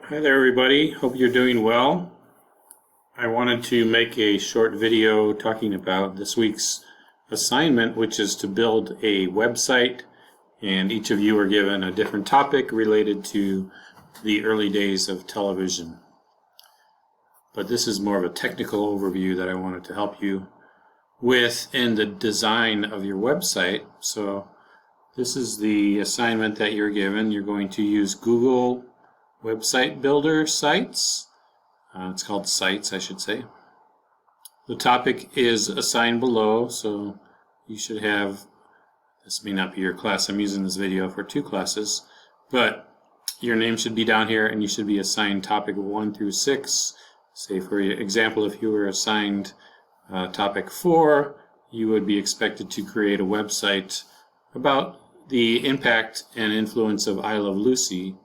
Hi there everybody, hope you're doing well. I wanted to make a short video talking about this week's assignment, which is to build a website, and each of you are given a different topic related to the early days of television. But this is more of a technical overview that I wanted to help you with in the design of your website. So this is the assignment that you're given. You're going to use Google Website Builder Sites. It's called Sites, I should say. The topic is assigned below, so you should have, this may not be your class, I'm using this video for 2 classes, but your name should be down here and you should be assigned topic 1 through 6. Say for example, if you were assigned topic 4, you would be expected to create a website about the impact and influence of I Love Lucy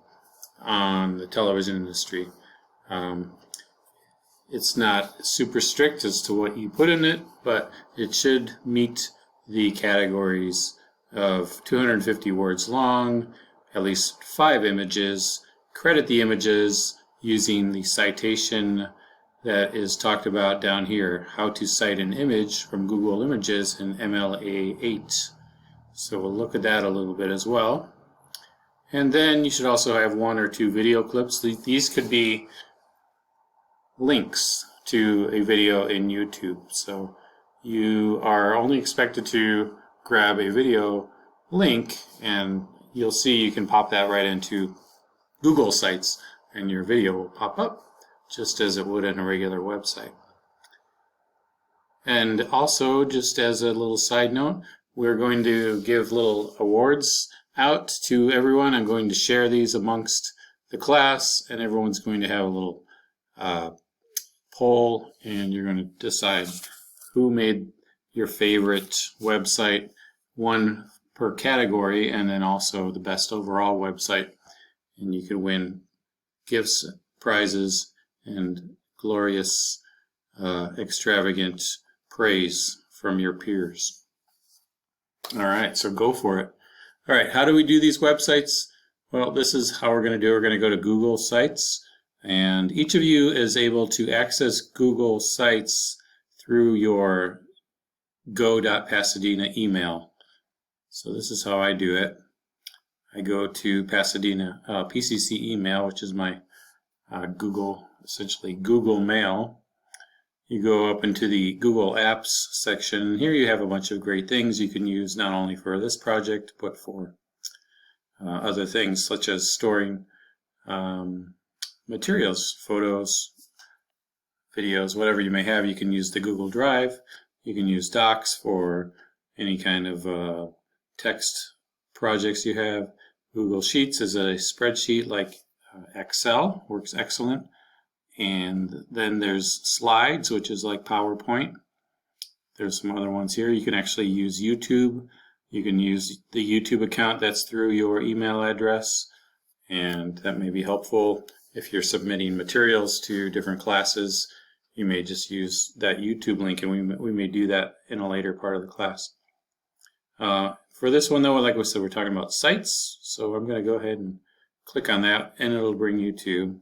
on the television industry. It's not super strict as to what you put in it, but it should meet the categories of 250 words long, at least 5 images, credit the images using the citation that is talked about down here, how to cite an image from Google Images in MLA 8. So we'll look at that a little bit as well. And then you should also have 1 or 2 video clips. These could be links to a video in YouTube. So you are only expected to grab a video link, and you'll see you can pop that right into Google Sites, and your video will pop up just as it would in a regular website. And also, just as a little side note, we're going to give little awards out to everyone. I'm going to share these amongst the class, and everyone's going to have a little poll, and you're going to decide who made your favorite website, 1 per category, and then also the best overall website. And you can win gifts, prizes, and glorious, extravagant praise from your peers. All right, so go for it. All right, how do we do these websites? Well, this is how we're going to do it. We're going to go to Google Sites, and each of you is able to access Google Sites through your go.pasadena email. So this is how I do it. I go to Pasadena PCC email, which is my essentially Google Mail. You go up into the Google Apps section. Here you have a bunch of great things you can use not only for this project, but for other things such as storing materials, photos, videos, whatever you may have. You can use the Google Drive. You can use Docs for any kind of text projects you have. Google Sheets is a spreadsheet like Excel, works excellent. And then there's Slides, which is like PowerPoint. There's some other ones here. You can actually use YouTube. You can use the YouTube account that's through your email address, and that may be helpful if you're submitting materials to different classes. You may just use that YouTube link, and we may do that in a later part of the class. For this one though, like I said, we're talking about sites, so I'm going to go ahead and click on that, and it'll bring you to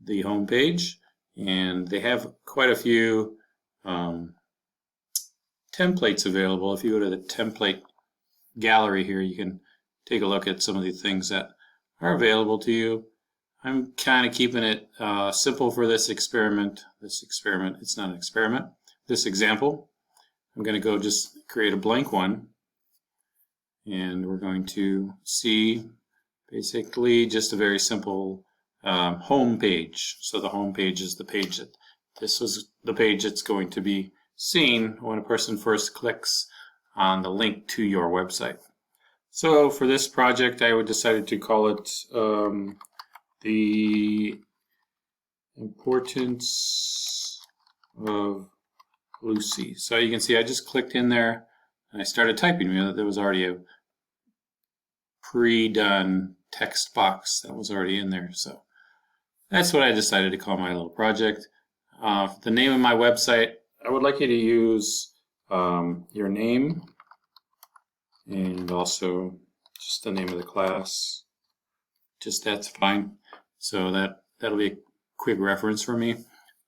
the home page, and they have quite a few templates available. If you go to the template gallery here, you can take a look at some of the things that are available to you. I'm kind of keeping it simple for this experiment. It's not an experiment. This example, I'm going to go just create a blank one, and we're going to see basically just a very simple home page. So the home page is the page this was the page that's going to be seen when a person first clicks on the link to your website. So for this project, I decided to call it the importance of Lucy. So you can see I just clicked in there and I started typing. There was already a pre-done text box that was already in there. So that's what I decided to call my little project. The name of my website, I would like you to use your name and also just the name of the class. Just that's fine. So that that'll be a quick reference for me.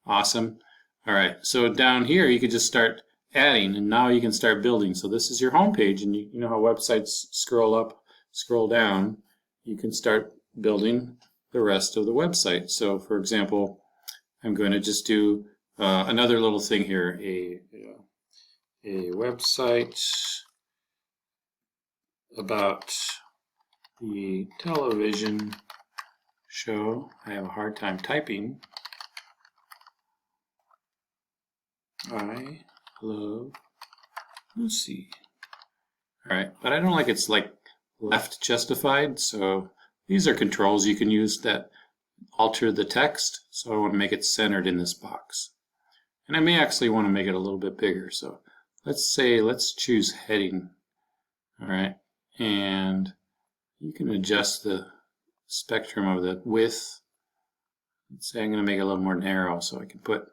Awesome. All right, so down here you could just start adding, and now you can start building. So this is your home page, and you know how websites scroll up, scroll down. You can start building the rest of the website. So for example, I'm going to just do another little thing here, a website about the television show. I have a hard time typing. I Love Lucy. All right, but I don't like it's like left justified, so these are controls you can use that alter the text. So I want to make it centered in this box. And I may actually want to make it a little bit bigger. So let's choose heading. All right, and you can adjust the spectrum of the width. Let's say I'm going to make it a little more narrow, so I can put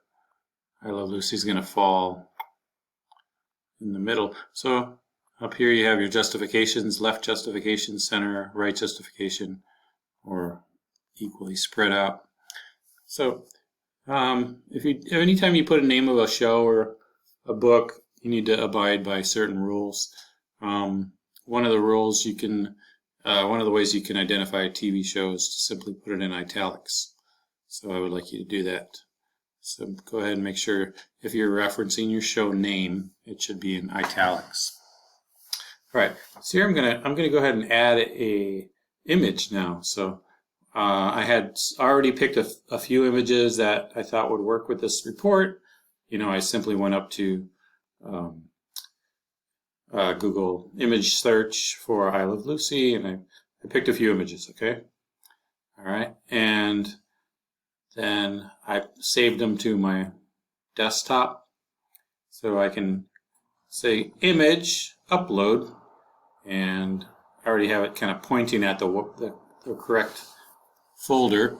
I Love Lucy's going to fall in the middle. So up here you have your justifications: left justification, center, right justification, or equally spread out. So anytime you put a name of a show or a book, you need to abide by certain rules. One of the rules you can, one of the ways you can identify a TV show is to simply put it in italics. So I would like you to do that. So go ahead and make sure if you're referencing your show name, it should be in italics. All right, so here I'm gonna go ahead and add a image now. So I had already picked a few images that I thought would work with this report. You know, I simply went up to Google image search for I Love Lucy, and I picked a few images. Okay, all right, and then I saved them to my desktop, so I can say image upload, and I already have it kind of pointing at the correct folder.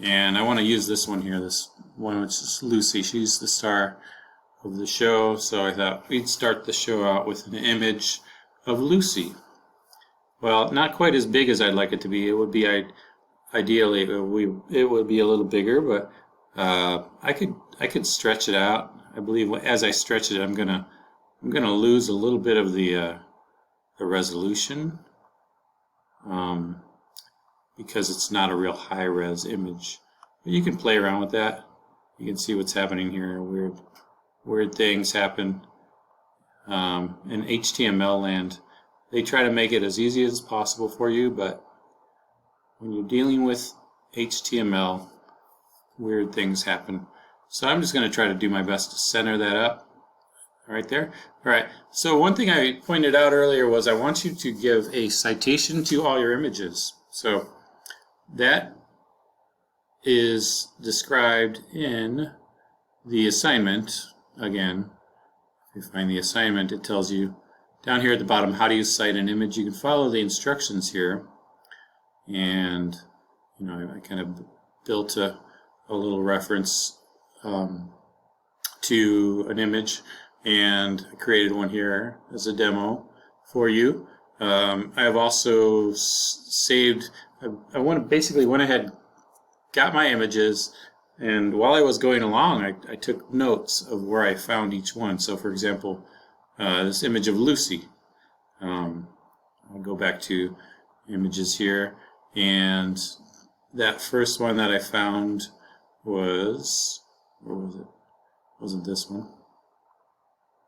And I want to use this one here, this one which is Lucy. She's the star of the show, so I thought we'd start the show out with an image of Lucy. Well, not quite as big as I'd like it to be. It would be ideally it would be a little bigger, but I could stretch it out. I believe as I stretch it, I'm gonna lose a little bit of the resolution because it's not a real high-res image. But you can play around with that. You can see what's happening here. Weird things happen in HTML land. They try to make it as easy as possible for you, but when you're dealing with HTML, weird things happen. So I'm just going to try to do my best to center that up right there. All right, so one thing I pointed out earlier was I want you to give a citation to all your images. So that is described in the assignment. Again, if you find the assignment, it tells you down here at the bottom how do you cite an image. You can follow the instructions here. And you know, I kind of built a little reference to an image, and I created one here as a demo for you. I have also saved. I basically went ahead, got my images, and while I was going along, I took notes of where I found each one. So, for example, this image of Lucy. I'll go back to images here. And that first one that I found was, where was it? Wasn't this one?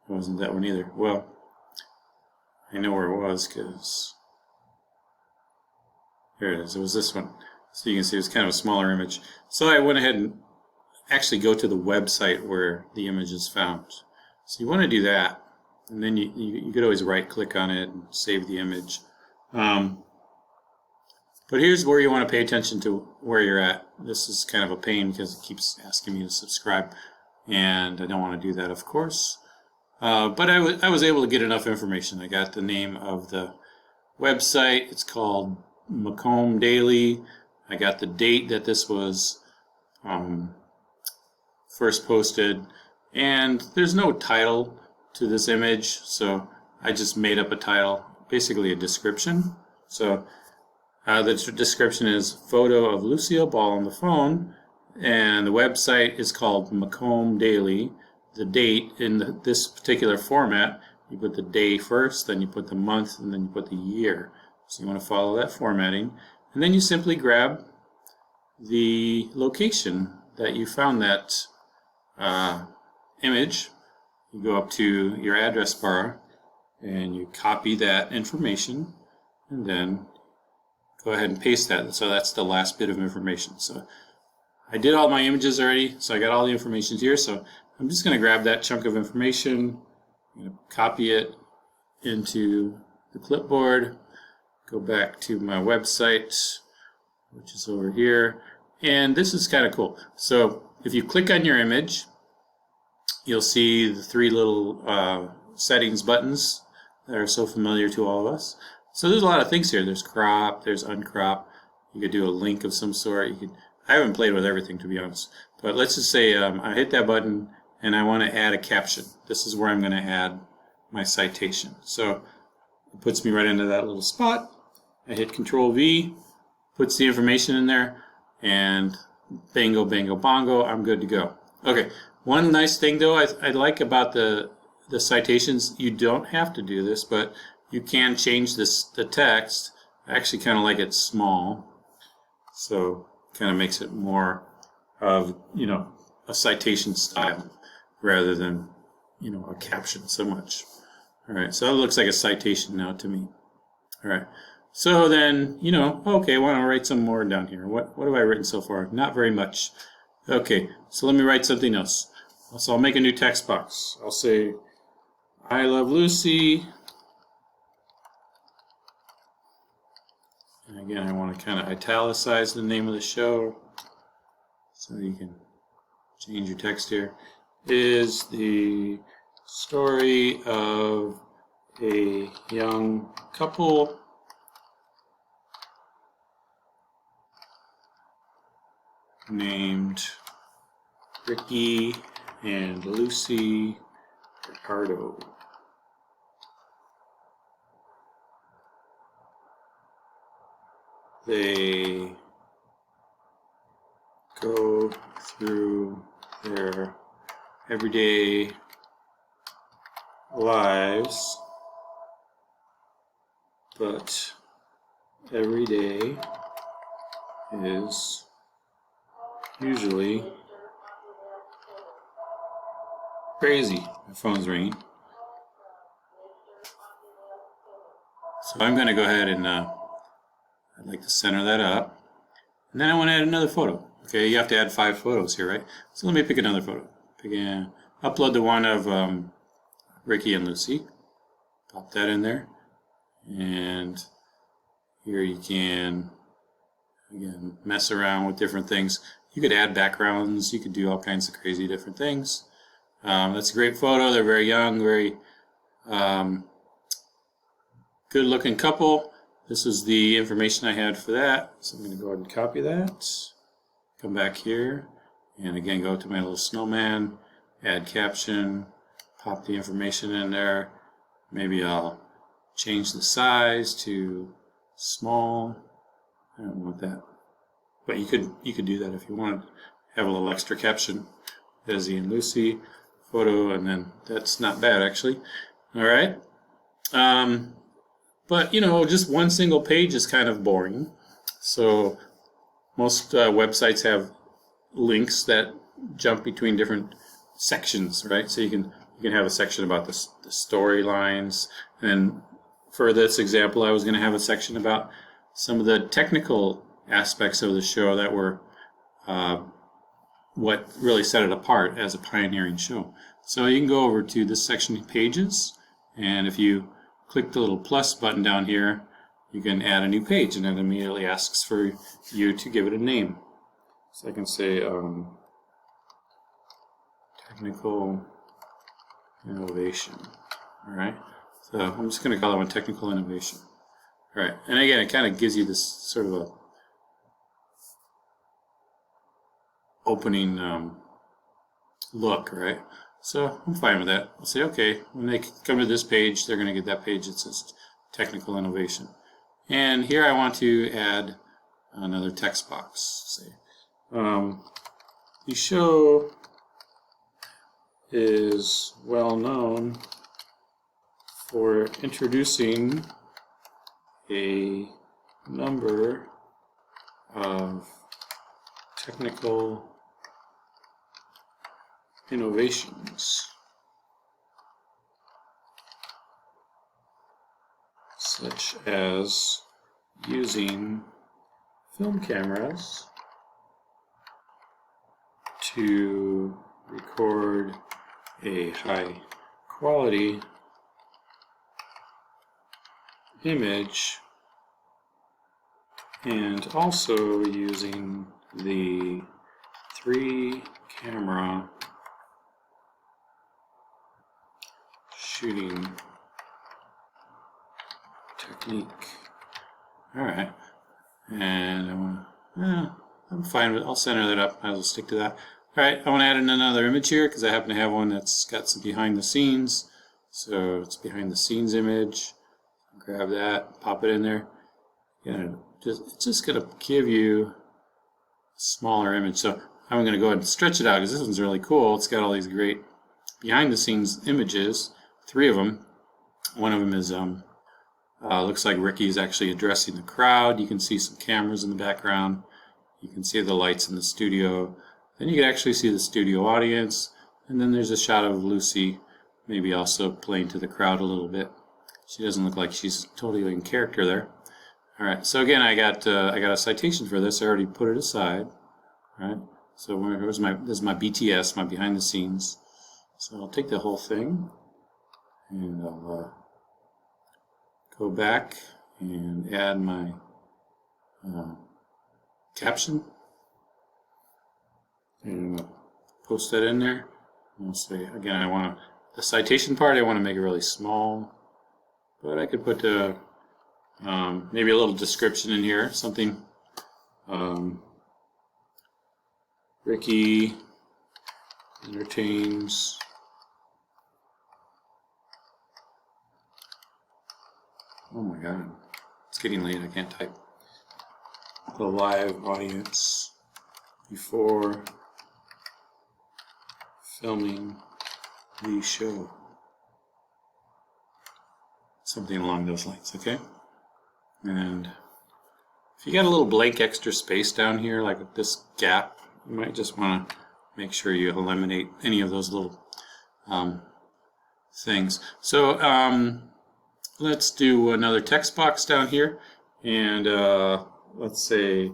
It wasn't that one either. Well, I know where it was because here it is. It was this one. So you can see it was kind of a smaller image. So I went ahead and actually go to the website where the image is found. So you want to do that, and then you could always right-click on it and save the image. But here's where you want to pay attention to where you're at. This is kind of a pain because it keeps asking me to subscribe, and I don't want to do that, of course. But I was able to get enough information. I got the name of the website. It's called Macomb Daily. I got the date that this was first posted, and there's no title to this image, so I just made up a title, basically a description. So The description is photo of Lucille Ball on the phone, and the website is called Macomb Daily. The date in this particular format, you put the day first, then you put the month, and then you put the year. So you want to follow that formatting. And then you simply grab the location that you found that image. You go up to your address bar and you copy that information and then go ahead and paste that. So that's the last bit of information. So I did all my images already, so I got all the information here. So I'm just going to grab that chunk of information, I'm going to copy it into the clipboard, go back to my website, which is over here, and this is kind of cool. So if you click on your image, you'll see the three little settings buttons that are so familiar to all of us. So there's a lot of things here. There's crop, there's uncrop. You could do a link of some sort. I haven't played with everything, to be honest. But let's just say I hit that button and I want to add a caption. This is where I'm going to add my citation. So it puts me right into that little spot. I hit Control V, puts the information in there, and bingo, bingo, bongo, I'm good to go. Okay, one nice thing though I like about the citations, you don't have to do this, but you can change the text. I actually kind of like it small, so kind of makes it more of, a citation style rather than, a caption so much. All right, so that looks like a citation now to me. All right, so then, okay, I want to write some more down here. What have I written so far? Not very much. Okay, so let me write something else. So I'll make a new text box. I'll say, I love Lucy. And again, I want to kind of italicize the name of the show so you can change your text here. Is the story of a young couple named Ricky and Lucy Ricardo. They go through their everyday lives, but every day is usually crazy. My phone's ringing. So I'm going to go ahead and I'd like to center that up. And then I want to add another photo. Okay, you have to add 5 photos here, right? So let me pick another photo. Upload the one of Ricky and Lucy. Pop that in there. And here you can, again, mess around with different things. You could add backgrounds. You could do all kinds of crazy different things. That's a great photo. They're very young, very good-looking couple. This is the information I had for that. So I'm going to go ahead and copy that. Come back here. And again, go to my little snowman. Add caption. Pop the information in there. Maybe I'll change the size to small. I don't want that. But you could do that if you wanted. Have a little extra caption. Desi and Lucy photo, and then that's not bad actually. All right. But just one single page is kind of boring. So most websites have links that jump between different sections, right? So you can have a section about the storylines, and for this example, I was going to have a section about some of the technical aspects of the show that were what really set it apart as a pioneering show. So you can go over to this section, Pages, and if you click the little plus button down here, you can add a new page, and it immediately asks for you to give it a name. So I can say Technical Innovation. All right. So I'm just going to call that one Technical Innovation. All right. And again, it kind of gives you this sort of a opening look, right? So I'm fine with that. I'll say, okay, when they come to this page, they're going to get that page that says Technical Innovation. And here I want to add another text box. Say, the show is well known for introducing a number of technical innovations, such as using film cameras to record a high quality image, and also using the 3-camera shooting technique. Alright, and I'm fine with it. I'll center that up. I'll stick to that. Alright, I want to add in another image here because I happen to have one that's got some behind the scenes. So it's behind the scenes image. Grab that, pop it in there. It's just going to give you a smaller image. So I'm going to go ahead and stretch it out because this one's really cool. It's got all these great behind the scenes images, 3 of them. One of them is looks like Ricky's actually addressing the crowd. You can see some cameras in the background. You can see the lights in the studio. Then you can actually see the studio audience. And then there's a shot of Lucy, maybe also playing to the crowd a little bit. She doesn't look like she's totally in character there. All right. So again, I got a citation for this. I already put it aside. All right. So this is my BTS, my behind the scenes. So I'll take the whole thing, and I'll go back and add my caption, and I'll post that in there. And I'll say again, I want the citation part. I want to make it really small. But I could put maybe a little description in here, something. Ricky entertains oh my god, it's getting late, I can't type. The live audience before filming the show. Something along those lines, okay? And if you got a little blank extra space down here, like this gap, you might just want to make sure you eliminate any of those little things. So let's do another text box down here, and let's say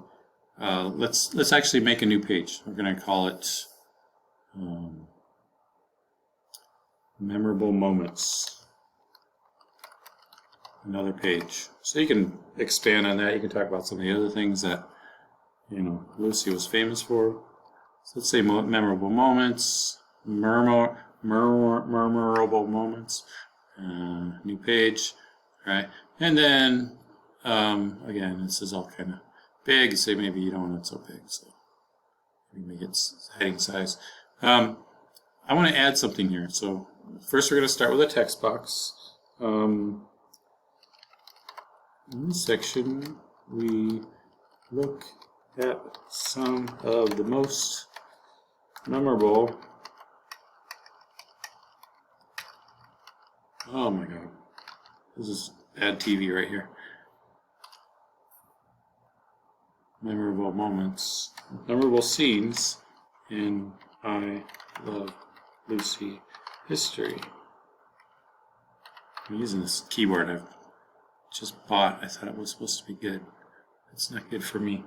let's actually make a new page. We're going to call it memorable moments. Another page. So you can expand on that. You can talk about some of the other things that Lucy was famous for. So let's say memorable moments, memorable moments. New page, right? And then again, this is all kind of big. Say maybe you don't want it so big, so make it heading size. I want to add something here. So first, we're going to start with a text box. In this section, we look at some of the most memorable. Oh my god, this is bad TV right here. Memorable moments, memorable scenes in I Love Lucy history. I'm using this keyboard I've just bought. I thought it was supposed to be good. It's not good for me.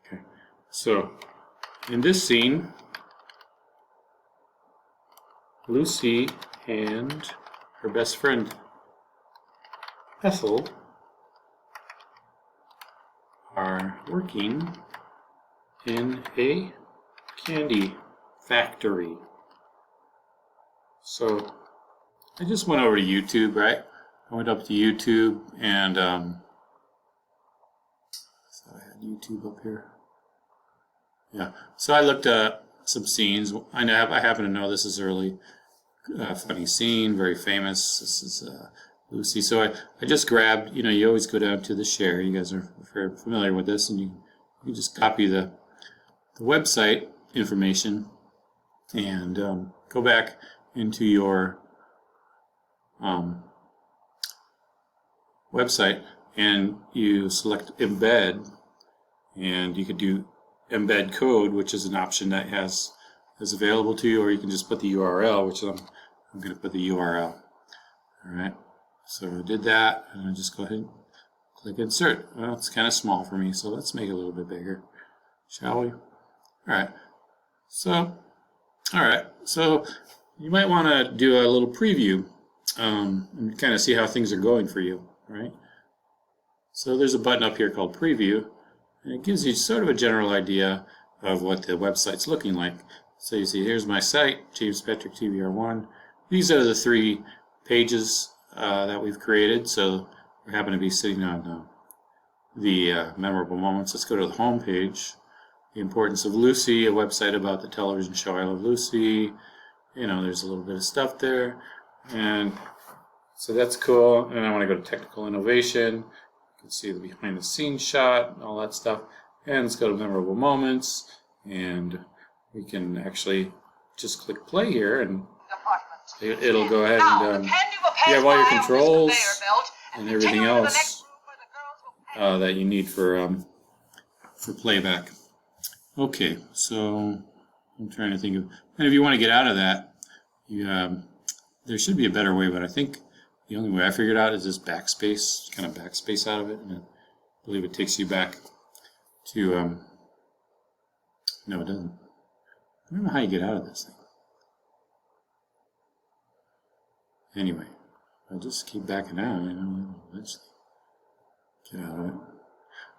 Okay, so in this scene, Lucy and her best friend Ethel are working in a candy factory. So I just went over to YouTube, right? I went up to YouTube and I thought I had YouTube up here. Yeah, so I looked at some scenes. I happen to know this is early. Funny scene, very famous. This is Lucy. So I just grabbed, you always go down to the share. You guys are very familiar with this, and you just copy the website information and go back into your website, and you select embed, and you could do embed code, which is an option that is available to you, or you can just put the URL, which I'm going to put the URL. All right, so I did that, and I just go ahead and click insert. Well, it's kind of small for me, so let's make it a little bit bigger, shall we? All right, so you might want to do a little preview and kind of see how things are going for you, right? So there's a button up here called preview, and it gives you sort of a general idea of what the website's looking like. So you see, here's my site, James Petrick TVR1. These are the 3 pages that we've created. So we happen to be sitting on the memorable moments. Let's go to the home page. The Importance of Lucy, a website about the television show I Love Lucy. There's a little bit of stuff there, and so that's cool. And I want to go to technical innovation. You can see the behind the scenes shot and all that stuff. And let's go to memorable moments, and we can actually just click play here, and it'll go ahead and you have all your controls and everything else that you need for playback. Okay, so I'm trying to think of, and if you want to get out of that, there should be a better way, but I think the only way I figured out is this backspace, kind of backspace out of it, and I believe it takes you back to, no, it doesn't. I don't know how you get out of this thing. Anyway, I'll just keep backing out, eventually get out of it.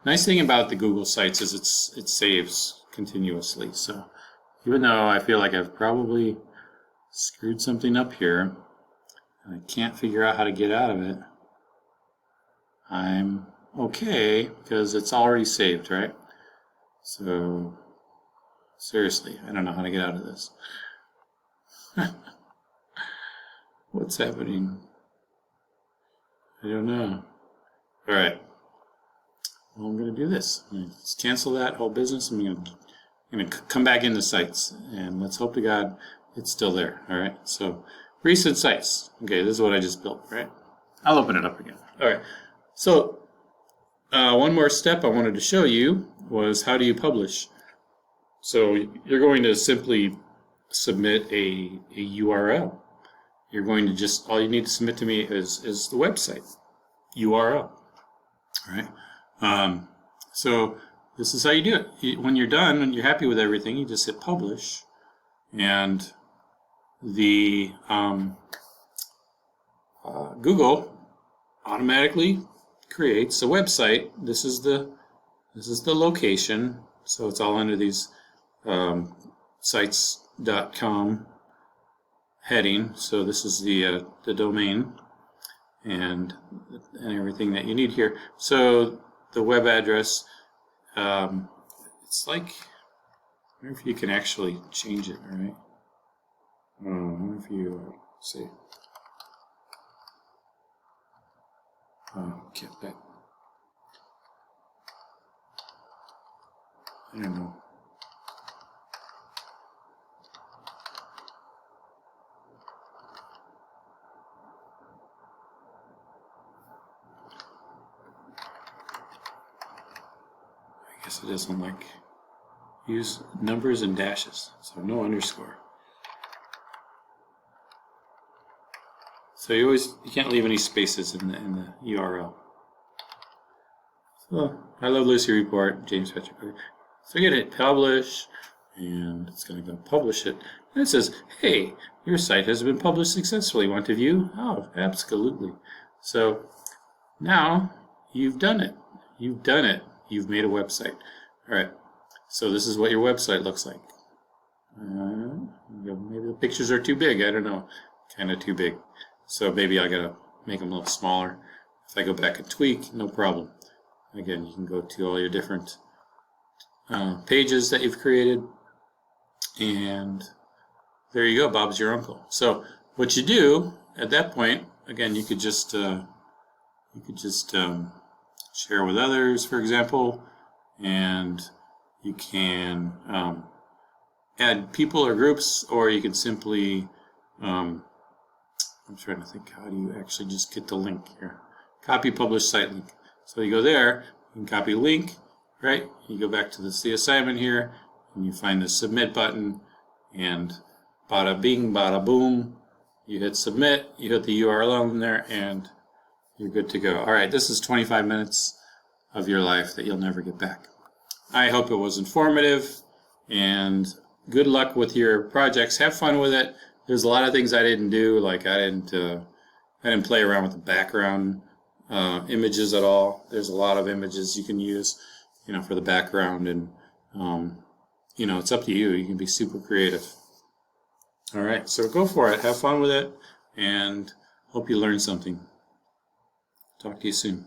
Nice thing about the Google Sites is it saves continuously, so even though I feel like I've probably screwed something up here and I can't figure out how to get out of it, I'm okay because it's already saved, right? So seriously, I don't know how to get out of this. What's happening? I don't know. All right. Well, I'm going to do this. Let's cancel that whole business. I'm going to come back into Sites, and let's hope to God it's still there. All right. So recent Sites. Okay, this is what I just built. Right. I'll open it up again. All right. So one more step I wanted to show you was how do you publish. So you're going to simply submit a URL. You're going to just, all you need to submit to me is the website URL. All right. So this is how you do it. When you're done, when you're happy with everything, you just hit publish, and the Google automatically creates a website. This is the location. So it's all under these sites.com heading. So this is the domain and everything that you need here. So the web address, it's like, I wonder if you can actually change it, right? I wonder if you see. Get back. I don't know. I guess it doesn't like use numbers and dashes, so no underscore. So you can't leave any spaces in the URL. So I Love Lucy report, James Petrick. So you hit publish, and it's going to go publish it. And it says, hey, your site has been published successfully. Want to view? Oh, absolutely. So now you've done it. You've done it. You've made a website. All right. So this is what your website looks like. Maybe the pictures are too big. I don't know. Kind of too big. So maybe I got to make them a little smaller. If I go back and tweak, no problem. Again, you can go to all your different pages that you've created, and there you go. Bob's your uncle. So what you do at that point, again, you could just share with others, for example, and you can add people or groups, or you can simply I'm trying to think, how do you actually just get the link here? Copy publish site link. So you go there, you can copy link, right? You go back to the assignment here, and you find the submit button, and bada bing, bada boom. You hit submit, you hit the URL in there, and you're good to go. All right, this is 25 minutes of your life that you'll never get back. I hope it was informative, and good luck with your projects. Have fun with it. There's a lot of things I didn't do, like I didn't play around with the background images at all. There's a lot of images you can use, for the background, and it's up to you. You can be super creative. All right, so go for it. Have fun with it, and hope you learn something. Talk to you soon.